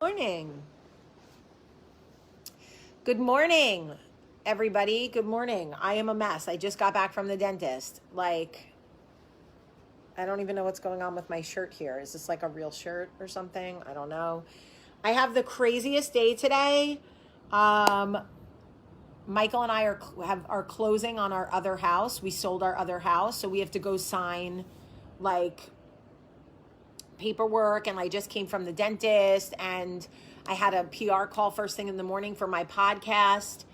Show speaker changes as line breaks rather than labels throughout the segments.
Morning. Good morning, everybody. Good morning. I am a mess. I just got back from the dentist. I don't even know what's going on with my shirt here. Is this like a real shirt or something? I don't know. I have the craziest day today. Michael and I are closing on our other house. We sold our other house, so we have to go sign paperwork, and I just came from the dentist, and I had a PR call first thing in the morning for my podcast.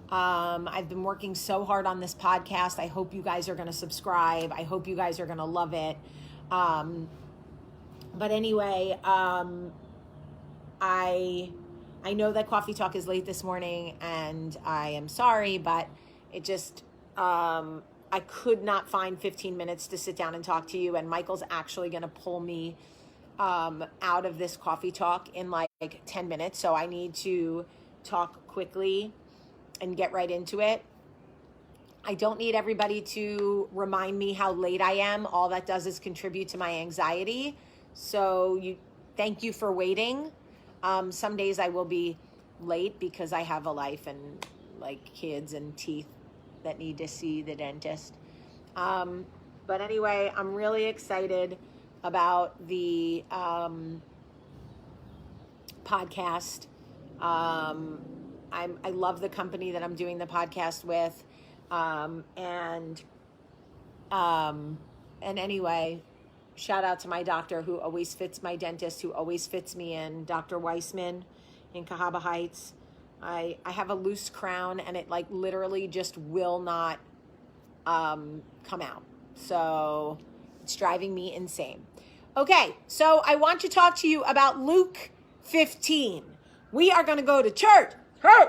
I've been working so hard on this podcast. I hope you guys are going to subscribe. I hope you guys are going to love it. But anyway, I know that Coffee Talk is late this morning, and I am sorry, but it just, I could not find 15 minutes to sit down and talk to you, and Michael's actually going to pull me out of this Coffee Talk in like 10 minutes. So I need to talk quickly and get right into it. I don't need everybody to remind me how late I am. All that does is contribute to my anxiety. So thank you for waiting. Some days I will be late because I have a life and kids and teeth that need to see the dentist. But anyway, I'm really excited about the podcast. I love the company that I'm doing the podcast with. And anyway, shout out to my doctor who always fits, my dentist who always fits me in, Dr. Weissman in Cahaba Heights. I have a loose crown, and it literally just will not come out. So it's driving me insane. Okay, so I want to talk to you about Luke 15. We are going to go to church. Hey,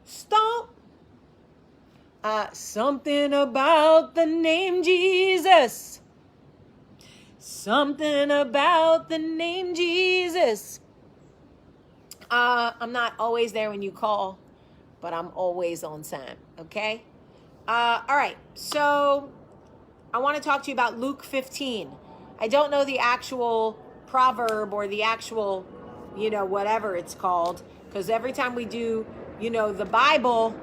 stomp. Something about the name Jesus. Something about the name Jesus. I'm not always there when you call, but I'm always on time, okay? All right, so I want to talk to you about Luke 15. I don't know the actual proverb or the actual, whatever it's called, because every time we do, the Bible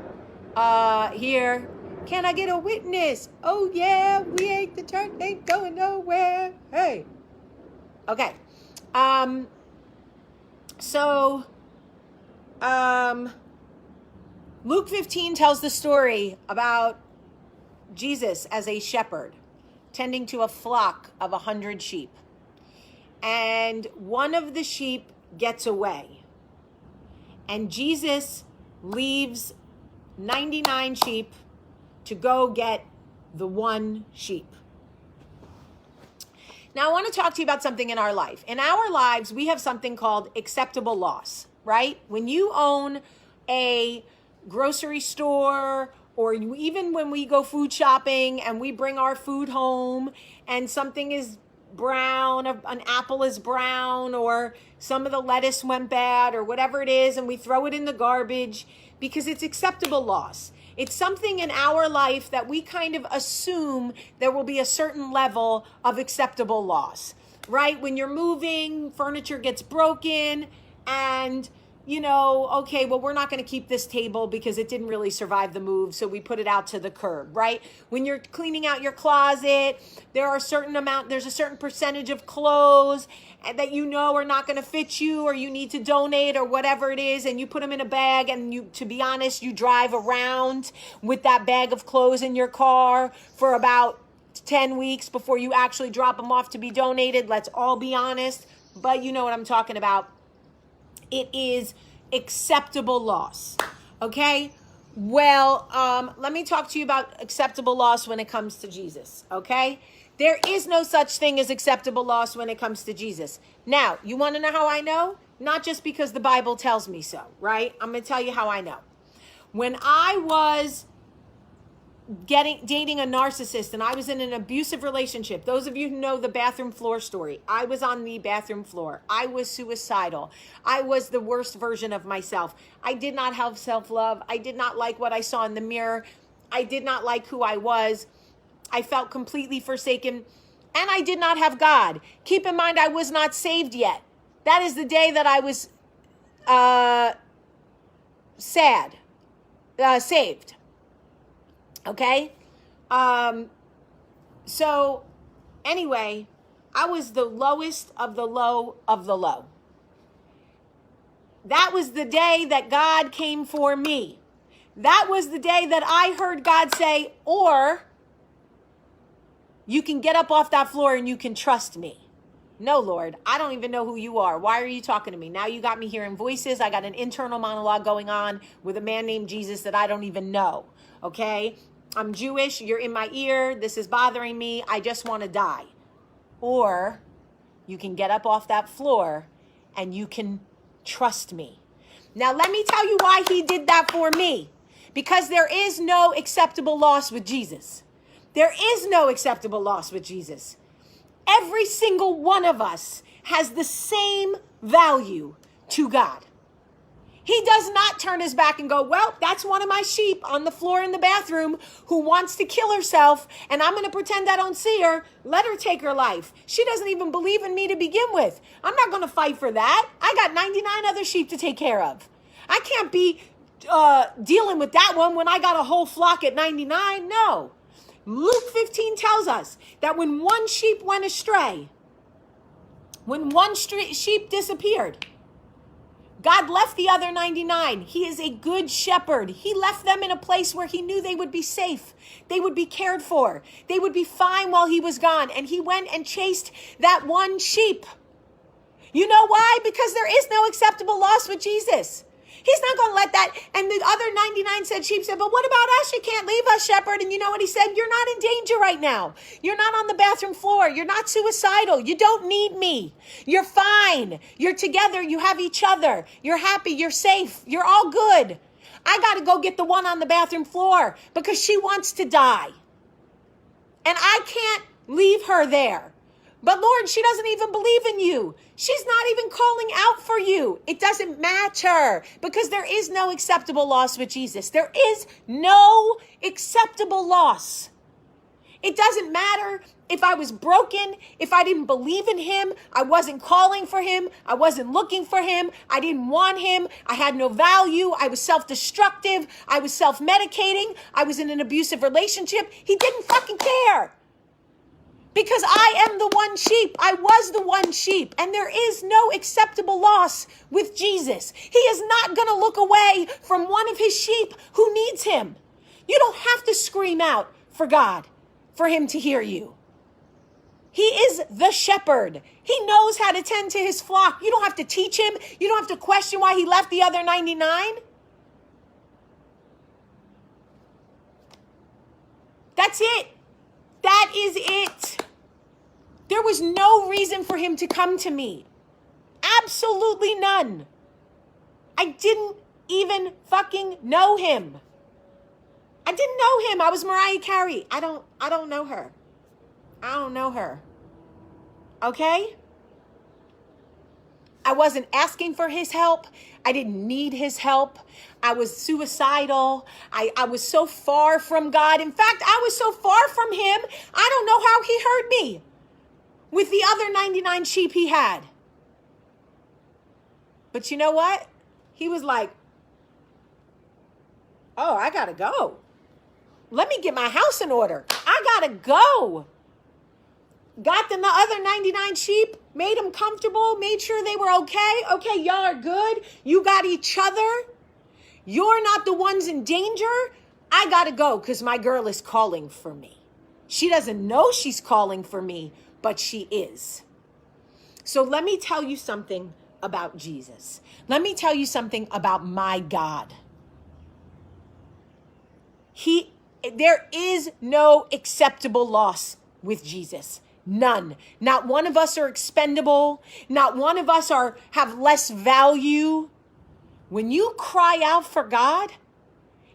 here, can I get a witness? Oh, yeah, we ain't the church, ain't going nowhere. Hey. Okay. Luke 15 tells the story about Jesus as a shepherd tending to a flock of 100 sheep. And one of the sheep gets away. And Jesus leaves 99 sheep to go get the one sheep. Now, I want to talk to you about something in our life. In our lives, we have something called acceptable loss, right? When you own a grocery store, or even when we go food shopping and we bring our food home and something is brown, an apple is brown, or some of the lettuce went bad, or whatever it is, and we throw it in the garbage because it's acceptable loss. It's something in our life that we kind of assume there will be a certain level of acceptable loss, right? When you're moving, furniture gets broken, and okay, well, we're not going to keep this table because it didn't really survive the move, so we put it out to the curb, right? When you're cleaning out your closet, there's a certain percentage of clothes that are not going to fit you, or you need to donate, or whatever it is, and you put them in a bag, and to be honest, you drive around with that bag of clothes in your car for about 10 weeks before you actually drop them off to be donated. Let's all be honest, but you know what I'm talking about. It is acceptable loss, okay? Well, let me talk to you about acceptable loss when it comes to Jesus, okay? There is no such thing as acceptable loss when it comes to Jesus. Now, you want to know how I know? Not just because the Bible tells me so, right? I'm going to tell you how I know. When I was dating a narcissist and I was in an abusive relationship, those of you who know the bathroom floor story, I was on the bathroom floor. I was suicidal. I was the worst version of myself. I did not have self-love. I did not like what I saw in the mirror. I did not like who I was. I felt completely forsaken, and I did not have God. Keep in mind, I was not saved yet. That is the day that I was uh, sad, saved. Okay? So, anyway, I was the lowest of the low of the low. That was the day that God came for me. That was the day that I heard God say, or you can get up off that floor and you can trust me. No, Lord, I don't even know who you are. Why are you talking to me? Now you got me hearing voices. I got an internal monologue going on with a man named Jesus that I don't even know. Okay? I'm Jewish. You're in my ear. This is bothering me. I just want to die. Or you can get up off that floor and you can trust me. Now, let me tell you why he did that for me. Because there is no acceptable loss with Jesus. There is no acceptable loss with Jesus. Every single one of us has the same value to God. He does not turn his back and go, well, that's one of my sheep on the floor in the bathroom who wants to kill herself, and I'm going to pretend I don't see her. Let her take her life. She doesn't even believe in me to begin with. I'm not going to fight for that. I got 99 other sheep to take care of. I can't be dealing with that one when I got a whole flock at 99. No. Luke 15 tells us that when one sheep went astray, when one sheep disappeared, God left the other 99. He is a good shepherd. He left them in a place where he knew they would be safe. They would be cared for. They would be fine while he was gone. And he went and chased that one sheep. You know why? Because there is no acceptable loss with Jesus. He's not going to let that. And the other 99 sheep said, but what about us? You can't leave us, shepherd. And you know what he said? You're not in danger right now. You're not on the bathroom floor. You're not suicidal. You don't need me. You're fine. You're together. You have each other. You're happy. You're safe. You're all good. I got to go get the one on the bathroom floor because she wants to die. And I can't leave her there. But Lord, she doesn't even believe in you. She's not even calling out for you. It doesn't matter because there is no acceptable loss with Jesus. There is no acceptable loss. It doesn't matter if I was broken, if I didn't believe in him, I wasn't calling for him, I wasn't looking for him, I didn't want him, I had no value, I was self-destructive, I was self-medicating, I was in an abusive relationship. He didn't fucking care. Because I am the one sheep. I was the one sheep. And there is no acceptable loss with Jesus. He is not going to look away from one of his sheep who needs him. You don't have to scream out for God for him to hear you. He is the shepherd. He knows how to tend to his flock. You don't have to teach him. You don't have to question why he left the other 99. That's it. That is it. There was no reason for him to come to me. Absolutely none. I didn't even fucking know him. I didn't know him. I was Mariah Carey. I don't know her. I don't know her. Okay? I wasn't asking for his help. I didn't need his help. I was suicidal. I was so far from God. In fact, I was so far from him, I don't know how he heard me with the other 99 sheep he had. But you know what? He was like, oh, I gotta go. Let me get my house in order. I gotta go. Got the other 99 sheep, made them comfortable, made sure they were okay. Okay, y'all are good. You got each other. You're not the ones in danger. I gotta go because my girl is calling for me. She doesn't know she's calling for me, but she is. So let me tell you something about Jesus. Let me tell you something about my God. There is no acceptable loss with Jesus. None. Not one of us are expendable. Not one of us have less value. When you cry out for God,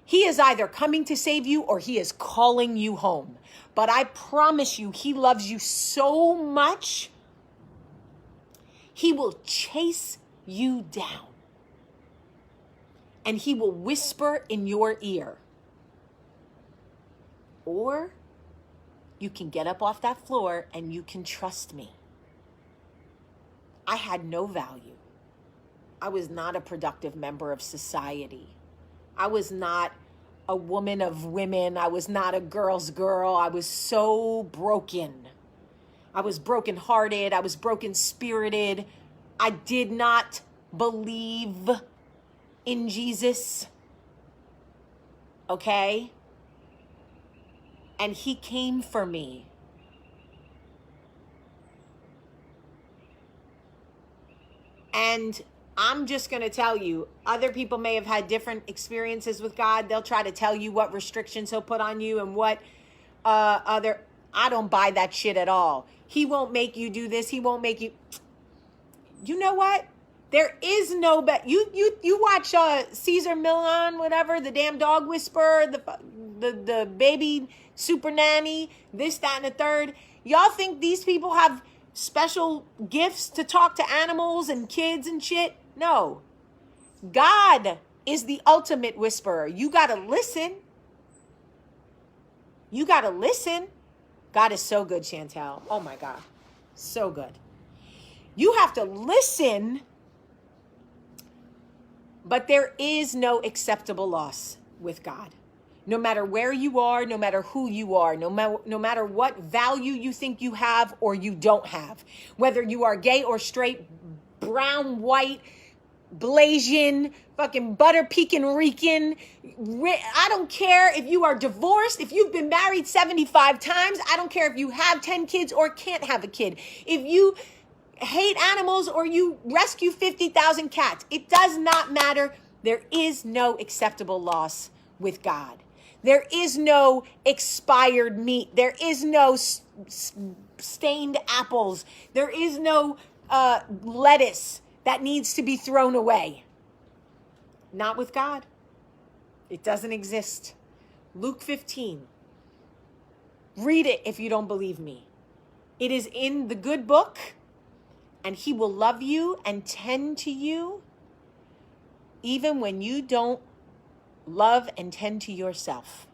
he is either coming to save you or he is calling you home. But I promise you, he loves you so much, he will chase you down. And he will whisper in your ear. Or you can get up off that floor and you can trust me. I had no value. I was not a productive member of society. I was not a woman of women. I was not a girl's girl. I was so broken. I was brokenhearted. I was broken spirited. I did not believe in Jesus. Okay? And he came for me. And I'm just going to tell you, other people may have had different experiences with God. They'll try to tell you what restrictions he'll put on you and what I don't buy that shit at all. He won't make you do this. He won't make you. You know what? There is no you watch Caesar Milan, whatever, the damn dog whisperer, the baby super nanny, this, that, and the third. Y'all think these people have special gifts to talk to animals and kids and shit? No. God is the ultimate whisperer. You got to listen. You got to listen. God is so good, Chantel. Oh my God. So good. You have to listen, but there is no acceptable loss with God. No matter where you are, no matter who you are, no matter what value you think you have or you don't have, whether you are gay or straight, brown, white, Blasian, fucking butter pecan Rican, I don't care if you are divorced, if you've been married 75 times, I don't care if you have 10 kids or can't have a kid, if you hate animals or you rescue 50,000 cats. It does not matter. There is no acceptable loss with God. There is no expired meat. There is no stained apples. There is no lettuce that needs to be thrown away. Not with God. It doesn't exist. Luke 15. Read it if you don't believe me. It is in the good book. And he will love you and tend to you even when you don't love and tend to yourself.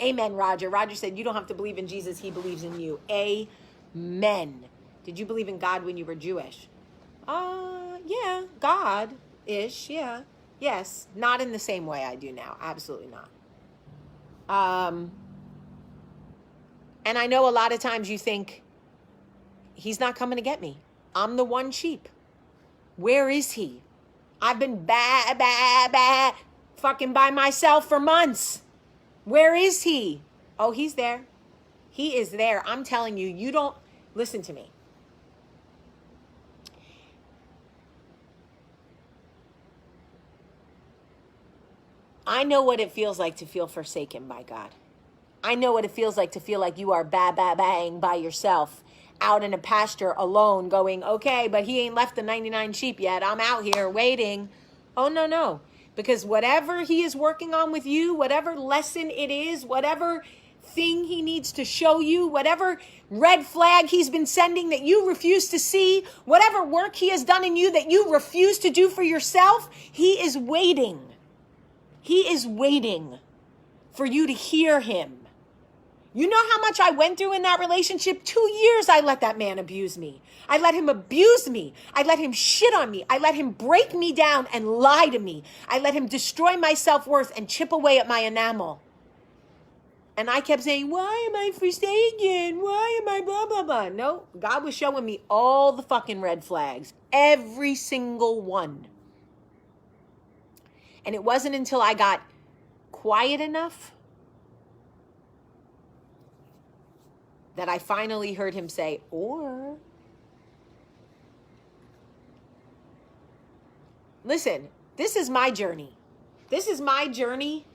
Amen, Roger. Roger said, you don't have to believe in Jesus. He believes in you. Amen. Did you believe in God when you were Jewish? Yeah, God-ish, yeah. Yes, not in the same way I do now. Absolutely not. And I know a lot of times you think, he's not coming to get me. I'm the one sheep. Where is he? I've been fucking by myself for months. Where is he? Oh, he's there. He is there. I'm telling you, you don't listen to me. I know what it feels like to feel forsaken by God. I know what it feels like to feel like you are bang by yourself, out in a pasture alone going, okay, but he ain't left the 99 sheep yet. I'm out here waiting. Oh, no. Because whatever he is working on with you, whatever lesson it is, whatever thing he needs to show you, whatever red flag he's been sending that you refuse to see, whatever work he has done in you that you refuse to do for yourself, he is waiting. He is waiting for you to hear him. You know how much I went through in that relationship? 2 years I let that man abuse me. I let him abuse me. I let him shit on me. I let him break me down and lie to me. I let him destroy my self-worth and chip away at my enamel. And I kept saying, why am I forsaken? Why am I blah, blah, blah? No, God was showing me all the fucking red flags. Every single one. And it wasn't until I got quiet enough that I finally heard him say, or. Listen, this is my journey. This is my journey.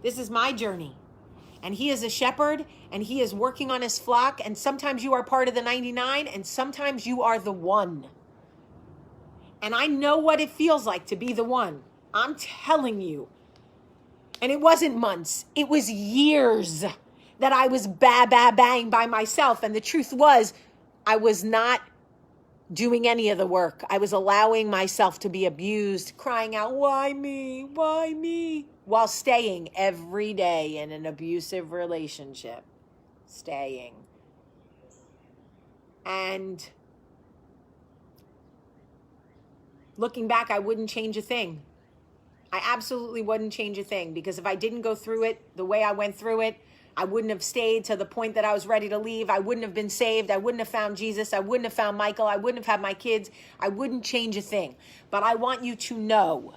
This is my journey. And he is a shepherd, and he is working on his flock, and sometimes you are part of the 99, and sometimes you are the one. And I know what it feels like to be the one. I'm telling you. And it wasn't months. It was years that I was bang by myself. And the truth was, I was not doing any of the work. I was allowing myself to be abused, crying out, why me? Why me? While staying every day in an abusive relationship. Staying. And Looking back, I wouldn't change a thing. I absolutely wouldn't change a thing, because if I didn't go through it the way I went through it, I wouldn't have stayed to the point that I was ready to leave. I wouldn't have been saved. I wouldn't have found Jesus. I wouldn't have found Michael. I wouldn't have had my kids. I wouldn't change a thing. But I want you to know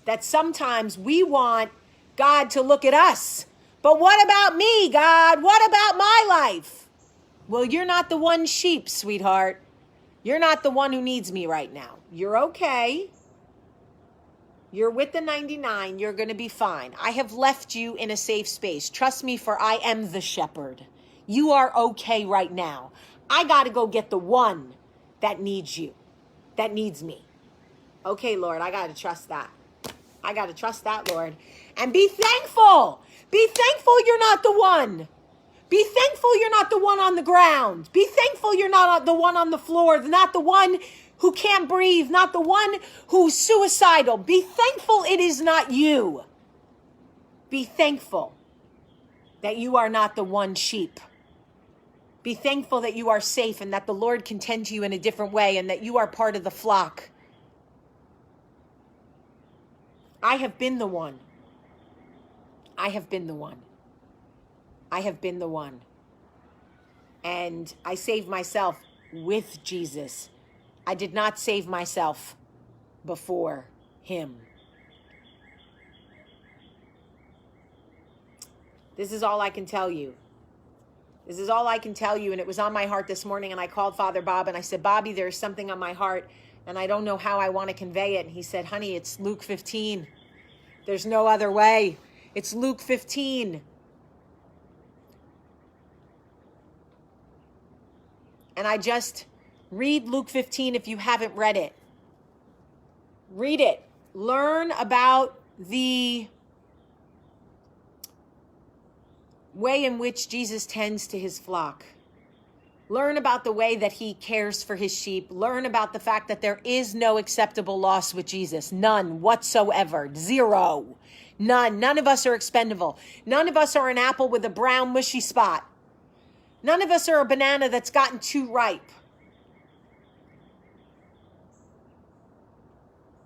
that sometimes we want God to look at us. But what about me, God? What about my life? Well, you're not the one sheep, sweetheart. You're not the one who needs me right now. You're okay. You're with the 99. You're going to be fine. I have left you in a safe space. Trust me, for I am the shepherd. You are okay right now. I got to go get the one that needs you, that needs me. Okay, Lord, I got to trust that. I got to trust that, Lord. And be thankful. Be thankful you're not the one. Be thankful you're not the one on the ground. Be thankful you're not the one on the floor, not the one who can't breathe, not the one who's suicidal. Be thankful it is not you. Be thankful that you are not the one sheep. Be thankful that you are safe and that the Lord can tend to you in a different way and that you are part of the flock. I have been the one. I have been the one. I have been the one. And I saved myself with Jesus. I did not save myself before him. This is all I can tell you. This is all I can tell you. And it was on my heart this morning. And I called Father Bob and I said, Bobby, there's something on my heart and I don't know how I want to convey it. And he said, honey, it's Luke 15. There's no other way. It's Luke 15. And I just read Luke 15 if you haven't read it. Read it. Learn about the way in which Jesus tends to his flock. Learn about the way that he cares for his sheep. Learn about the fact that there is no acceptable loss with Jesus. None whatsoever. Zero. None. None of us are expendable. None of us are an apple with a brown mushy spot. None of us are a banana that's gotten too ripe.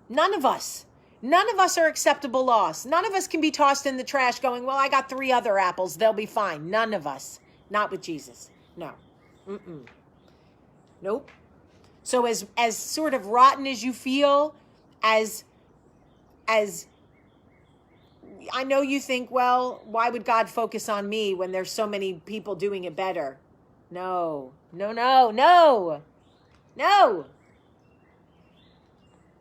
None of us. None of us are acceptable loss. None of us can be tossed in the trash going, well, I got 3 other apples. They'll be fine. None of us. Not with Jesus. No. Nope. So as sort of rotten as you feel, as I know you think, well, why would God focus on me when there's so many people doing it better? No.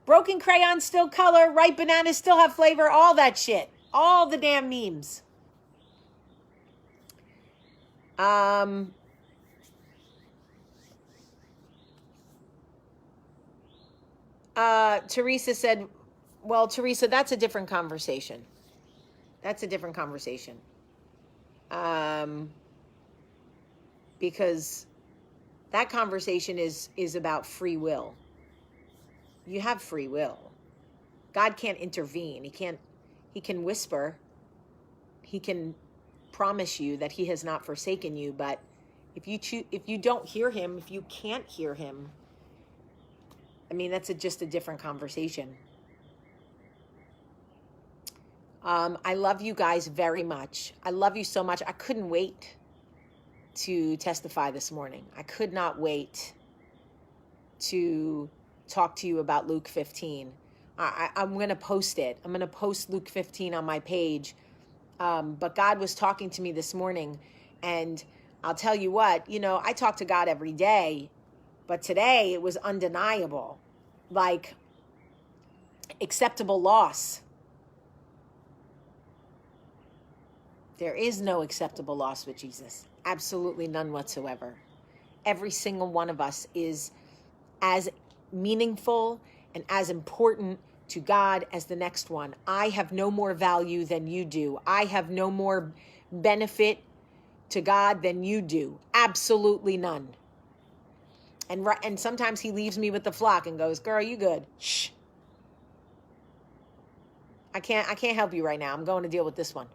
Broken crayons still color, ripe bananas still have flavor, all that shit. All the damn memes. Teresa said, well, Teresa, that's a different conversation. That's a different conversation. Because that conversation is about free will. You have free will. God can't intervene. He can whisper. He can promise you that he has not forsaken you, but if you don't hear him, if you can't hear him, I mean, that's just a different conversation. I love you guys very much. I love you so much. I couldn't wait to testify this morning. I could not wait to talk to you about Luke 15. I'm going to post it. I'm going to post Luke 15 on my page. But God was talking to me this morning, and I'll tell you what, I talk to God every day, but today it was undeniable, like acceptable loss. There is no acceptable loss with Jesus. Absolutely none whatsoever. Every single one of us is as meaningful and as important to God as the next one. I have no more value than you do. I have no more benefit to God than you do. Absolutely none. And sometimes he leaves me with the flock and goes, girl, you good. Shh. I can't help you right now. I'm going to deal with this one.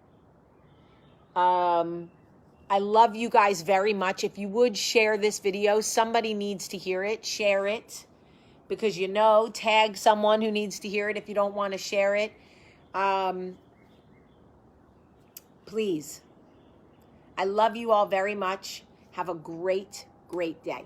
I love you guys very much. If you would share this video, somebody needs to hear it. Share it. because you know, tag someone who needs to hear it if you don't want to share it. Please. I love you all very much. Have a great, great day.